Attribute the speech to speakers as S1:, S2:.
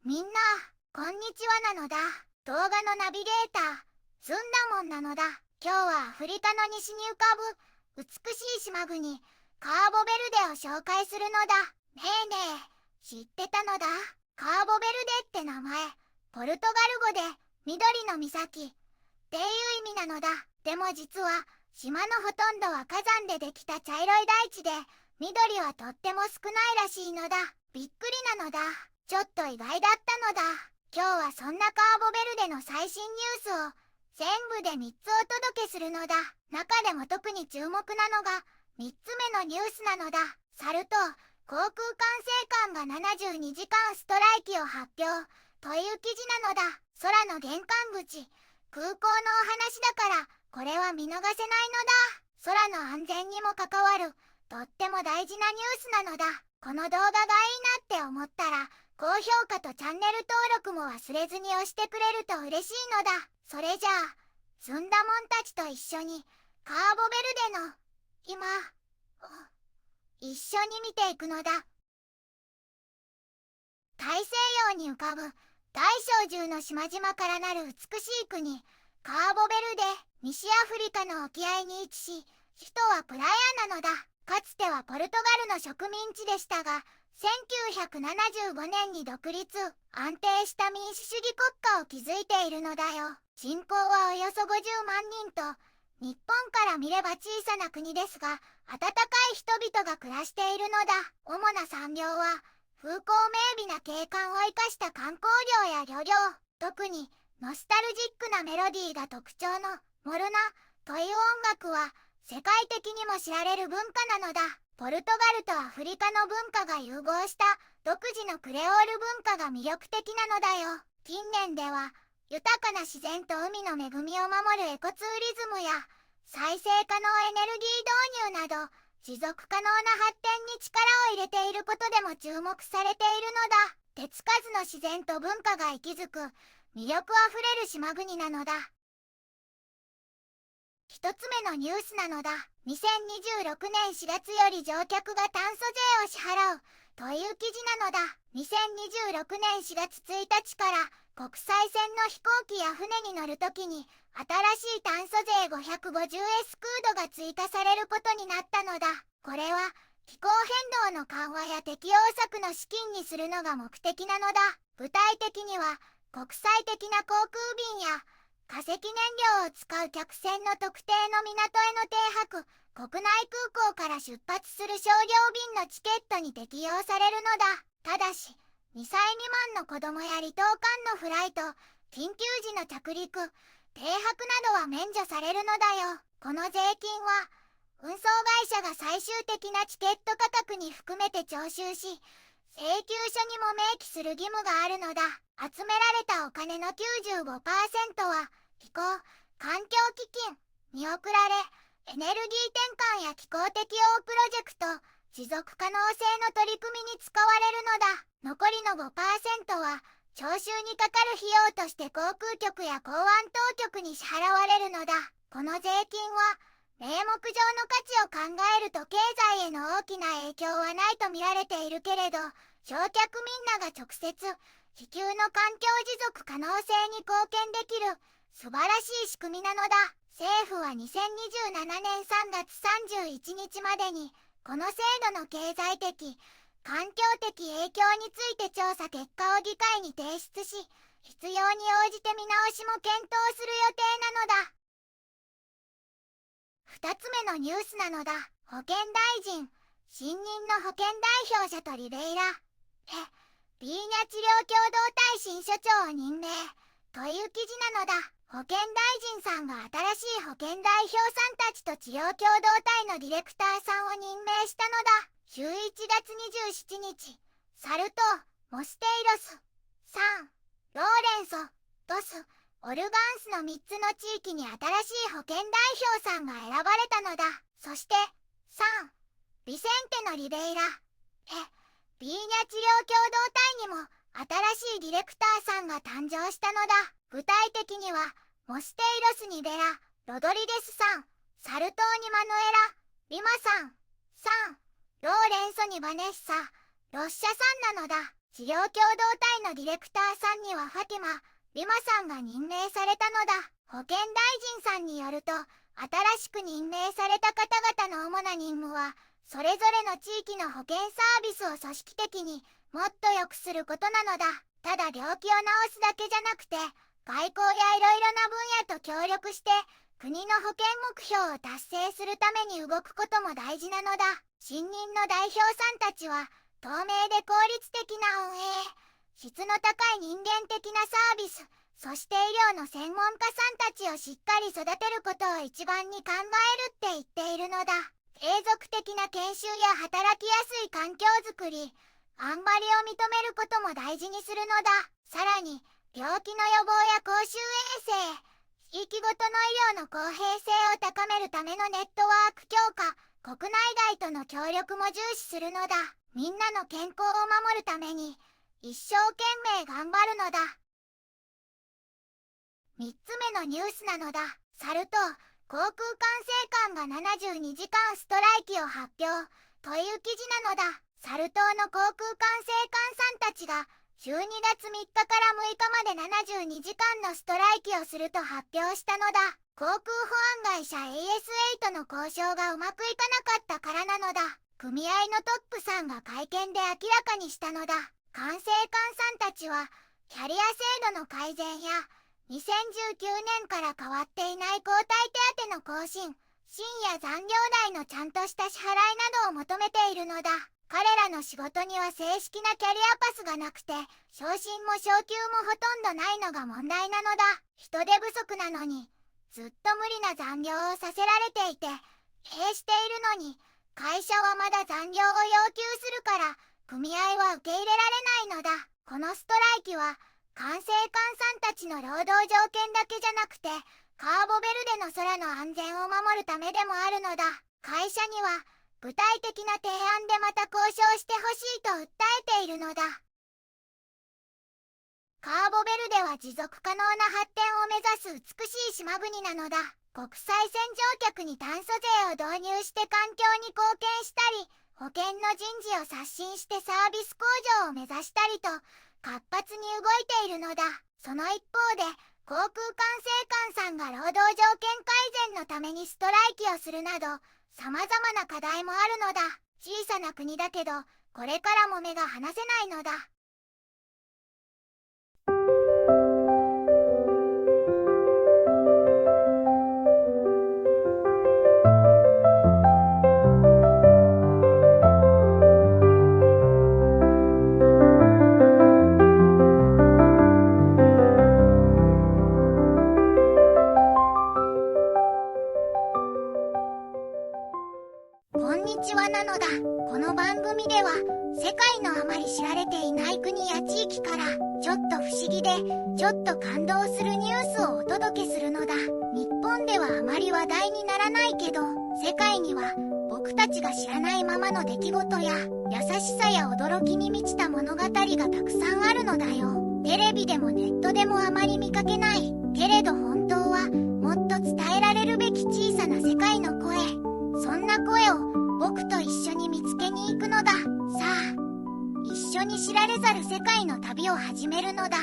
S1: みんな、こんにちはなのだ。動画のナビゲーター、ずんだもんなのだ。今日はアフリカの西に浮かぶ美しい島国、カーボベルデを紹介するのだ。ねえねえ、知ってたのだ？カーボベルデって名前、ポルトガル語で緑の岬っていう意味なのだ。でも実は、島のほとんどは火山でできた茶色い大地で、緑はとっても少ないらしいのだ。びっくりなのだ。ちょっと意外だったのだ。今日はそんなカーボベルデの最新ニュースを全部で3つお届けするのだ。中でも特に注目なのが3つ目のニュースなのだ。サル痘、航空管制官が72時間ストライキを発表という記事なのだ。空の玄関口、空港のお話だからこれは見逃せないのだ。空の安全にも関わるとっても大事なニュースなのだ。この動画がいいなって思ったら高評価とチャンネル登録も忘れずに押してくれると嬉しいのだ。それじゃあ、ずんだもんたちと一緒にカーボベルデの今一緒に見ていくのだ。大西洋に浮かぶ大小10の島々からなる美しい国、カーボベルデ。西アフリカの沖合に位置し、首都はプラヤなのだ。かつてはポルトガルの植民地でしたが、1975年に独立、安定した民主主義国家を築いているのだよ。人口はおよそ50万人と、日本から見れば小さな国ですが、温かい人々が暮らしているのだ。主な産業は、風光明媚な景観を生かした観光業や漁業、特にノスタルジックなメロディーが特徴のモルナという音楽は、世界的にも知られる文化なのだ。ポルトガルとアフリカの文化が融合した独自のクレオール文化が魅力的なのだよ。近年では豊かな自然と海の恵みを守るエコツーリズムや再生可能エネルギー導入など持続可能な発展に力を入れていることでも注目されているのだ。手つかずの自然と文化が息づく魅力あふれる島国なのだ。一つ目のニュースなのだ。2026年4月より乗客が炭素税を支払うという記事なのだ。2026年4月1日から国際線の飛行機や船に乗るときに新しい炭素税550エスクードが追加されることになったのだ。これは気候変動の緩和や適応策の資金にするのが目的なのだ。具体的には国際的な航空便や化石燃料を使う客船の特定の港への停泊、国内空港から出発する商業便のチケットに適用されるのだ。ただし、2歳未満の子供や離島間のフライト、緊急時の着陸、停泊などは免除されるのだよ。この税金は、運送会社が最終的なチケット価格に含めて徴収し、請求書にも明記する義務があるのだ。集められたお金の 95% は、気候、環境基金に送られ、エネルギー転換や気候適応プロジェクト、持続可能性の取り組みに使われるのだ。残りの 5% は、徴収にかかる費用として航空局や港湾当局に支払われるのだ。この税金は、名目上の価値を考えると経済への大きな影響はないと見られているけれど、乗客みんなが直接、地球の環境持続可能性に貢献できる、素晴らしい仕組みなのだ。政府は2027年3月31日までに、この制度の経済的、環境的影響について調査結果を議会に提出し、必要に応じて見直しも検討する予定なのだ。二つ目のニュースなのだ。保健大臣、新任の保健代表者とリベイラ、ビーニャ治療共同体新所長を任命、という記事なのだ。保健大臣さんが新しい保健代表さんたちと治療共同体のディレクターさんを任命したのだ。11月27日、サル痘、モステイロス、サン、ローレンソ、ドス、オルガンスの3つの地域に新しい保健代表さんが選ばれたのだ。そして、サン、ビセンテのリベイラ、ビーニャ治療共同体にも新しいディレクターさんが誕生したのだ。具体的には、モステイロスにベラ、ロドリゲスさん、サル痘にマヌエラ、リマさん、サン、ローレンソにバネッサ、ロッシャさんなのだ。治療共同体のディレクターさんにはファティマ・リマさんが任命されたのだ。保健大臣さんによると、新しく任命された方々の主な任務は、それぞれの地域の保健サービスを組織的にもっと良くすることなのだ。ただ病気を治すだけじゃなくて、外交やいろいろな分野と協力して、国の保健目標を達成するために動くことも大事なのだ。新任の代表さんたちは、透明で効率的な運営、質の高い人間的なサービス、そして医療の専門家さんたちをしっかり育てることを一番に考えるって言っているのだ。継続的な研修や働きやすい環境づくり、頑張りを認めることも大事にするのだ。さらに、病気の予防や公衆衛生、地域ごとの医療の公平性を高めるためのネットワーク強化、国内外との協力も重視するのだ。みんなの健康を守るために、一生懸命頑張るのだ。3つ目のニュースなのだ。サル痘、航空管制官が72時間ストライキを発表という記事なのだ。サル痘の航空管制官さんたちが12月3日から6日まで72時間のストライキをすると発表したのだ。航空保安会社 ASA との交渉がうまくいかなかったからなのだ。組合のトップさんが会見で明らかにしたのだ。管制官さんたちはキャリア制度の改善や2019年から変わっていない交代手当の更新、深夜残業代のちゃんとした支払いなどを求めているのだ。彼らの仕事には正式なキャリアパスがなくて、昇進も昇給もほとんどないのが問題なのだ。人手不足なのに、ずっと無理な残業をさせられていて、疲弊しているのに、会社はまだ残業を要求するから、組合は受け入れられないのだ。このストライキは、管制官さんたちの労働条件だけじゃなくて、カーボベルデの空の安全を守るためでもあるのだ。会社には、具体的な提案でまた交渉してほしいと訴えているのだ。カーボベルデは持続可能な発展を目指す美しい島国なのだ。国際線乗客に炭素税を導入して環境に貢献したり、保険の人事を刷新してサービス向上を目指したりと、活発に動いているのだ。その一方で、航空管制官さんが労働条件改善のためにストライキをするなど、様々な課題もあるのだ。小さな国だけど、これからも目が離せないのだ。こんにちはなのだ。この番組では世界のあまり知られていない国や地域からちょっと不思議でちょっと感動するニュースをお届けするのだ。日本ではあまり話題にならないけど、世界には僕たちが知らないままの出来事や優しさや驚きに満ちた物語がたくさんあるのだよ。テレビでもネットでもあまり見かけない。けれど本当はもっと伝えられるべき小さな世界の声。そんな声を僕と一緒に見つけに行くのだ。さあ、一緒に知られざる世界の旅を始めるのだ。